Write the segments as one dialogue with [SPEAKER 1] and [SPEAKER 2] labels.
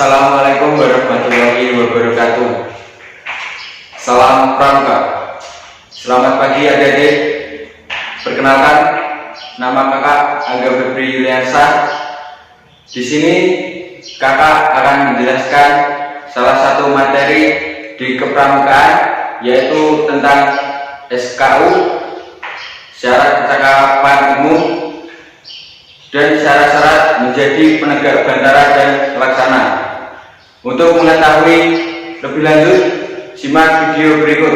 [SPEAKER 1] Assalamualaikum warahmatullahi wabarakatuh. Salam Pramuka. Selamat pagi adik-adik. Perkenalkan, nama kakak Angga Febri Yuliansa. Di sini kakak akan menjelaskan salah satu materi di kepramukaan, yaitu tentang SKU, syarat kecakapan umum, dan syarat-syarat menjadi penegak bantara dan pelaksana. Untuk mengetahui lebih lanjut, simak video berikut.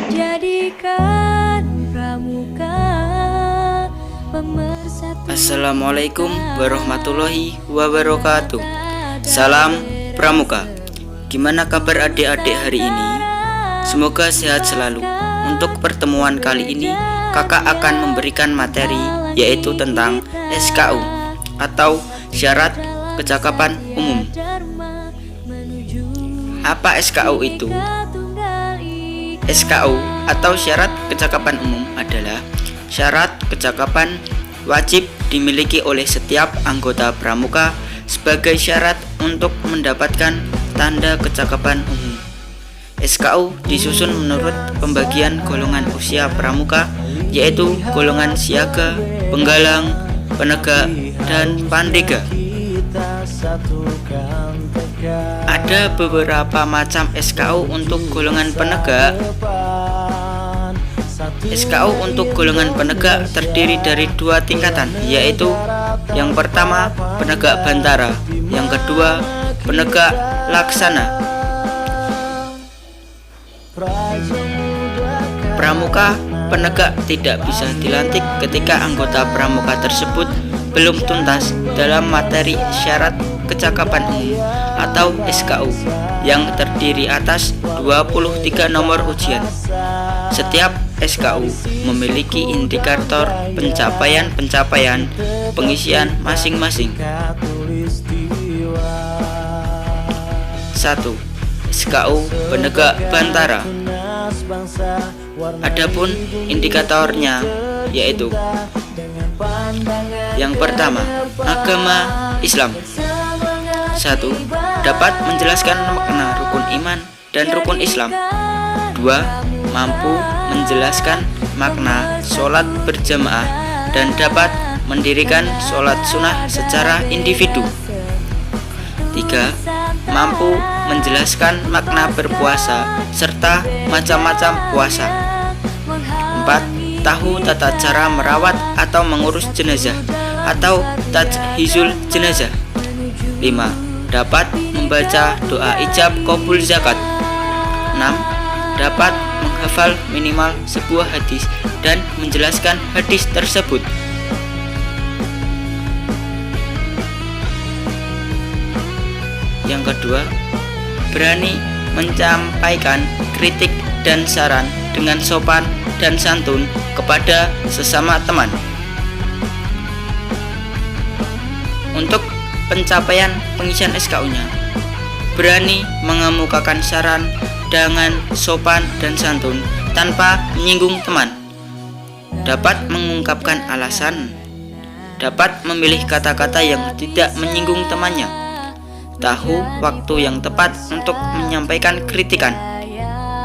[SPEAKER 2] Jadikan pramuka pemersatu.
[SPEAKER 3] Assalamualaikum warahmatullahi wabarakatuh. Salam Pramuka. Gimana kabar adik-adik hari ini? Semoga sehat selalu. Untuk pertemuan kali ini, kakak akan memberikan materi yaitu tentang SKU atau syarat kecakapan umum. Apa SKU itu? SKU atau syarat kecakapan umum adalah syarat kecakapan wajib dimiliki oleh setiap anggota pramuka sebagai syarat untuk mendapatkan tanda kecakapan umum. SKU disusun menurut pembagian golongan usia pramuka, yaitu golongan siaga, penggalang, penegak, dan pandega. Ada beberapa macam SKU untuk golongan penegak. SKU untuk golongan penegak terdiri dari dua tingkatan, yaitu yang pertama penegak bantara, yang kedua penegak laksana. Pramuka penegak tidak bisa dilantik ketika anggota pramuka tersebut belum tuntas dalam materi syarat kecakapan umum atau SKU yang terdiri atas 23 nomor ujian. Setiap SKU memiliki indikator pencapaian pengisian masing-masing. 1. SKU penegak bantara. Adapun indikatornya yaitu yang pertama, agama Islam. 1. Dapat menjelaskan makna rukun iman dan rukun Islam. 2. Mampu menjelaskan makna sholat berjamaah dan dapat mendirikan sholat sunnah secara individu. 3. Mampu menjelaskan makna berpuasa serta macam-macam puasa. 4. Tahu tata cara merawat atau mengurus jenazah atau tajhizul jenazah. 5. Dapat membaca doa ijab qabul zakat. 6. Dapat menghafal minimal sebuah hadis dan menjelaskan hadis tersebut. Yang kedua, berani menyampaikan kritik dan saran dengan sopan dan santun kepada sesama teman. Untuk pencapaian pengisian SKU-nya, berani mengemukakan saran dengan sopan dan santun tanpa menyinggung teman. Dapat mengungkapkan alasan. Dapat memilih kata-kata yang tidak menyinggung temannya. Tahu waktu yang tepat untuk menyampaikan kritikan.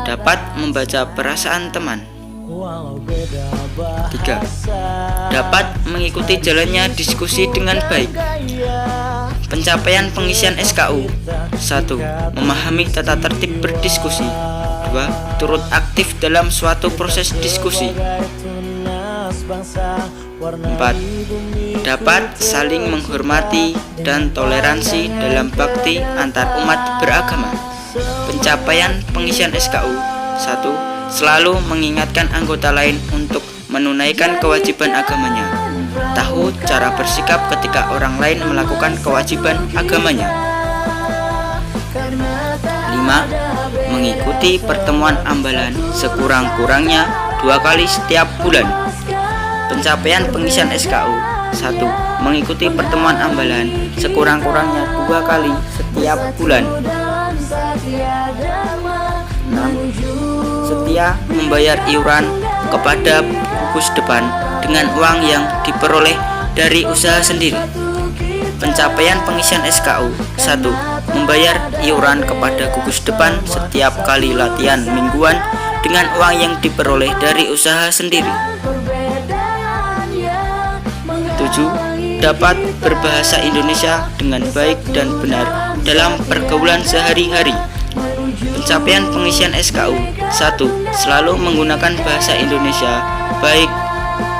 [SPEAKER 3] Dapat membaca perasaan teman. 3. Dapat mengikuti jalannya diskusi dengan baik. Pencapaian pengisian SKU. 1. Memahami tata tertib berdiskusi. 2. Turut aktif dalam suatu proses diskusi. 4. Dapat saling menghormati dan toleransi dalam bakti antar umat beragama. Pencapaian pengisian SKU. 1. Selalu mengingatkan anggota lain untuk menunaikan kewajiban agamanya. Tahu cara bersikap ketika orang lain melakukan kewajiban agamanya. 5. Mengikuti pertemuan ambalan sekurang-kurangnya 2 kali setiap bulan. Pencapaian pengisian SKU. 1. Mengikuti pertemuan ambalan sekurang-kurangnya 2 kali setiap bulan. 6. Setia membayar iuran kepada bukus depan dengan uang yang diperoleh dari usaha sendiri. Pencapaian pengisian SKU 1. Membayar iuran kepada gugus depan setiap kali latihan mingguan dengan uang yang diperoleh dari usaha sendiri. 7. Dapat berbahasa Indonesia dengan baik dan benar dalam pergaulan sehari-hari. Pencapaian pengisian SKU 1. Selalu menggunakan bahasa Indonesia baik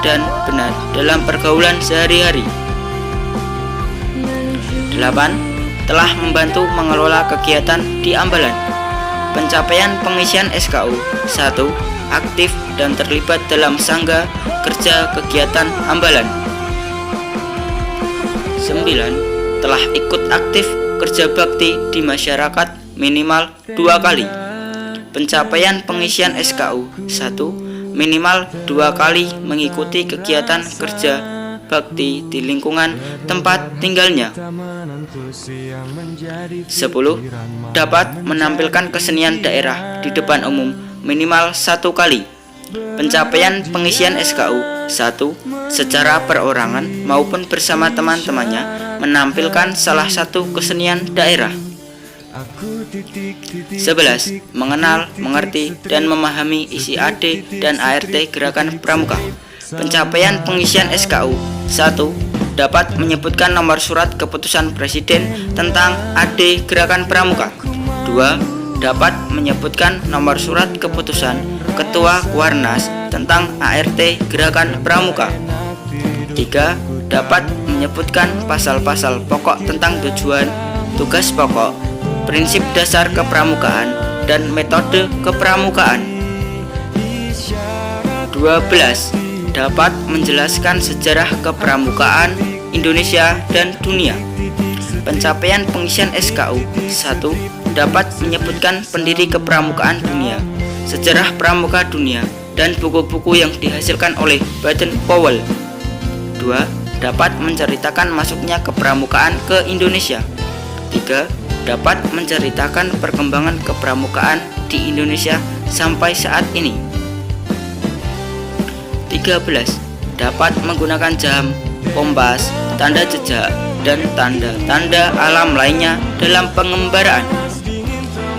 [SPEAKER 3] dan benar dalam pergaulan sehari-hari. 8. Telah membantu mengelola kegiatan di Ambalan. Pencapaian pengisian SKU 1. Aktif dan terlibat dalam sangga kerja kegiatan Ambalan. 9. Telah ikut aktif kerja bakti di masyarakat minimal 2 kali. Pencapaian pengisian SKU 1. Minimal 2 kali mengikuti kegiatan kerja bakti di lingkungan tempat tinggalnya. 10. Dapat menampilkan kesenian daerah di depan umum minimal 1 kali. Pencapaian pengisian SKU 1. Secara perorangan maupun bersama teman-temannya menampilkan salah satu kesenian daerah. 11. Mengenal, mengerti, dan memahami isi AD dan ART Gerakan Pramuka. Pencapaian pengisian SKU 1. Dapat menyebutkan nomor surat keputusan Presiden tentang AD Gerakan Pramuka. 2. Dapat menyebutkan nomor surat keputusan Ketua Kuarnas tentang ART Gerakan Pramuka. 3. Dapat menyebutkan pasal-pasal pokok tentang tujuan, tugas pokok, prinsip dasar kepramukaan, dan metode kepramukaan. 12. Dapat menjelaskan sejarah kepramukaan Indonesia dan dunia. Pencapaian pengisian SKU 1. Dapat menyebutkan pendiri kepramukaan dunia, sejarah pramuka dunia, dan buku-buku yang dihasilkan oleh Baden Powell. 2. Dapat menceritakan masuknya kepramukaan ke Indonesia. 3. Dapat menceritakan perkembangan kepramukaan di Indonesia sampai saat ini. 13. Dapat menggunakan jam, kompas, tanda jejak, dan tanda-tanda alam lainnya dalam pengembaraan.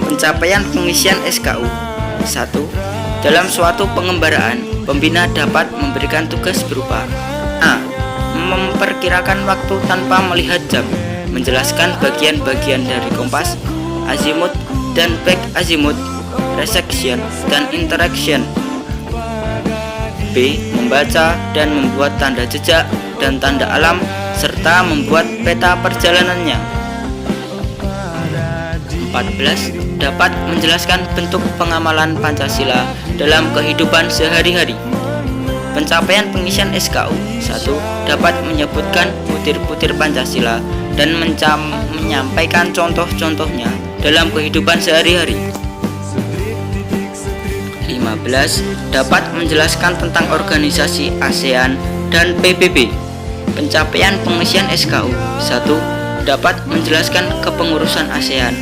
[SPEAKER 3] Pencapaian pengisian SKU 1. Dalam suatu pengembaraan, pembina dapat memberikan tugas berupa A. Memperkirakan waktu tanpa melihat jam, menjelaskan bagian-bagian dari kompas, azimut dan back azimut, resection dan interaction. B. Membaca dan membuat tanda jejak dan tanda alam serta membuat peta perjalanannya. 14. Dapat menjelaskan bentuk pengamalan Pancasila dalam kehidupan sehari-hari. Pencapaian pengisian SKU 1. Dapat menyebutkan butir-butir Pancasila dan menyampaikan contoh-contohnya dalam kehidupan sehari-hari. 15. Dapat menjelaskan tentang organisasi ASEAN dan PBB. Pencapaian pengisian SKU 1. Dapat menjelaskan kepengurusan ASEAN,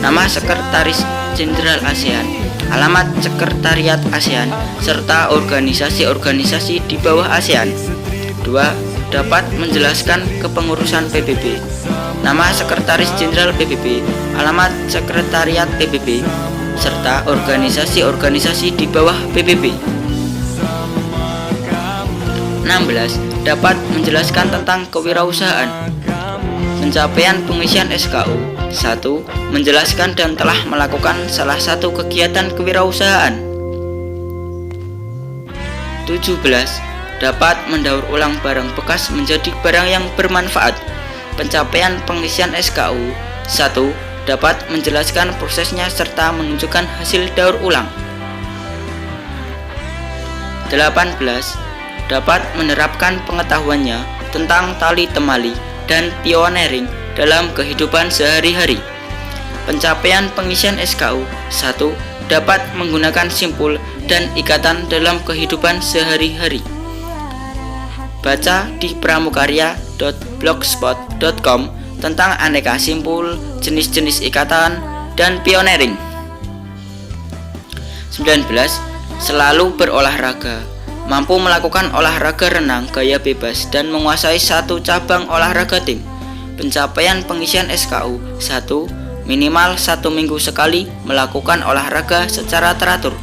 [SPEAKER 3] nama Sekretaris Jenderal ASEAN, alamat Sekretariat ASEAN, serta organisasi-organisasi di bawah ASEAN. 2. Dapat menjelaskan kepengurusan PBB, nama Sekretaris Jenderal PBB, alamat Sekretariat PBB, serta organisasi-organisasi di bawah PBB. 16. Dapat menjelaskan tentang kewirausahaan. Pencapaian pengisian SKU 1. Menjelaskan dan telah melakukan salah satu kegiatan kewirausahaan. 17. Dapat mendaur ulang barang bekas menjadi barang yang bermanfaat. Pencapaian pengisian SKU 1. Dapat menjelaskan prosesnya serta menunjukkan hasil daur ulang. 18. Dapat menerapkan pengetahuannya tentang tali temali dan pioneering dalam kehidupan sehari-hari. Pencapaian pengisian SKU 1. Dapat menggunakan simpul dan ikatan dalam kehidupan sehari-hari. Baca di pramukarya.blogspot.com tentang aneka simpul, jenis-jenis ikatan, dan pioneering. 19. Selalu berolahraga, mampu melakukan olahraga renang gaya bebas dan menguasai satu cabang olahraga tim. Pencapaian pengisian SKU 1. Minimal 1 minggu sekali melakukan olahraga secara teratur.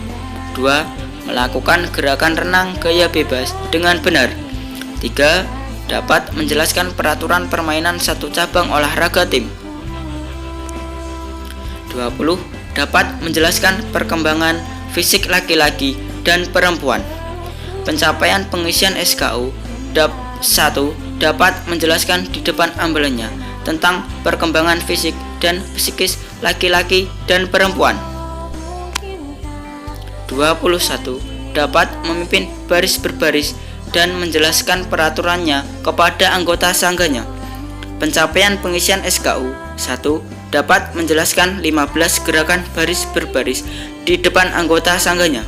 [SPEAKER 3] 2. Melakukan gerakan renang gaya bebas dengan benar. 3. Dapat menjelaskan peraturan permainan satu cabang olahraga tim. 20. Dapat menjelaskan perkembangan fisik laki-laki dan perempuan. Pencapaian pengisian SKU 1. Dapat menjelaskan di depan ambelannya tentang perkembangan fisik dan psikis laki-laki dan perempuan. 21. Dapat memimpin baris berbaris dan menjelaskan peraturannya kepada anggota sangganya. Pencapaian pengisian SKU 1. Dapat menjelaskan 15 gerakan baris berbaris di depan anggota sangganya.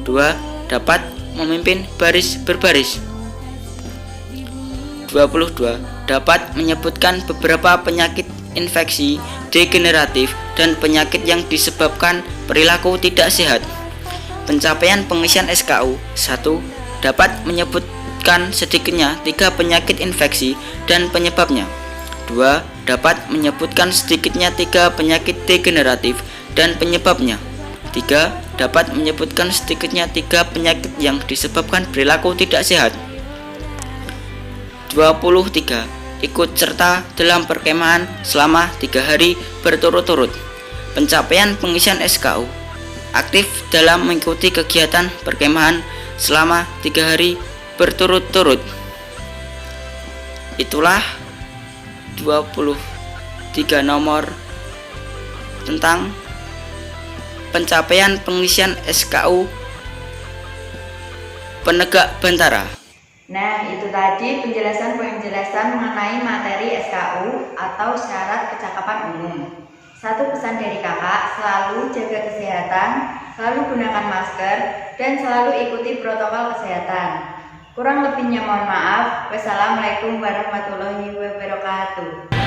[SPEAKER 3] 2. Dapat memimpin baris berbaris. 22. Dapat menyebutkan beberapa penyakit infeksi degeneratif dan penyakit yang disebabkan perilaku tidak sehat. Pencapaian pengisian SKU 1. Dapat menyebutkan sedikitnya 3 penyakit infeksi dan penyebabnya. 2. Dapat menyebutkan sedikitnya 3 penyakit degeneratif dan penyebabnya. 3. Dapat menyebutkan sedikitnya 3 penyakit yang disebabkan perilaku tidak sehat. 23. Ikut serta dalam perkemahan selama 3 hari berturut-turut. Pencapaian pengisian SKU aktif dalam mengikuti kegiatan perkemahan selama 3 hari berturut-turut. Itulah 23 nomor tentang pencapaian pengisian SKU penegak bantara.
[SPEAKER 4] Nah, itu tadi penjelasan mengenai materi SKU atau syarat kecakapan umum. Satu pesan dari kakak, selalu jaga kesehatan, selalu gunakan masker, dan selalu ikuti protokol kesehatan. Kurang lebihnya mohon maaf. Wassalamualaikum warahmatullahi wabarakatuh.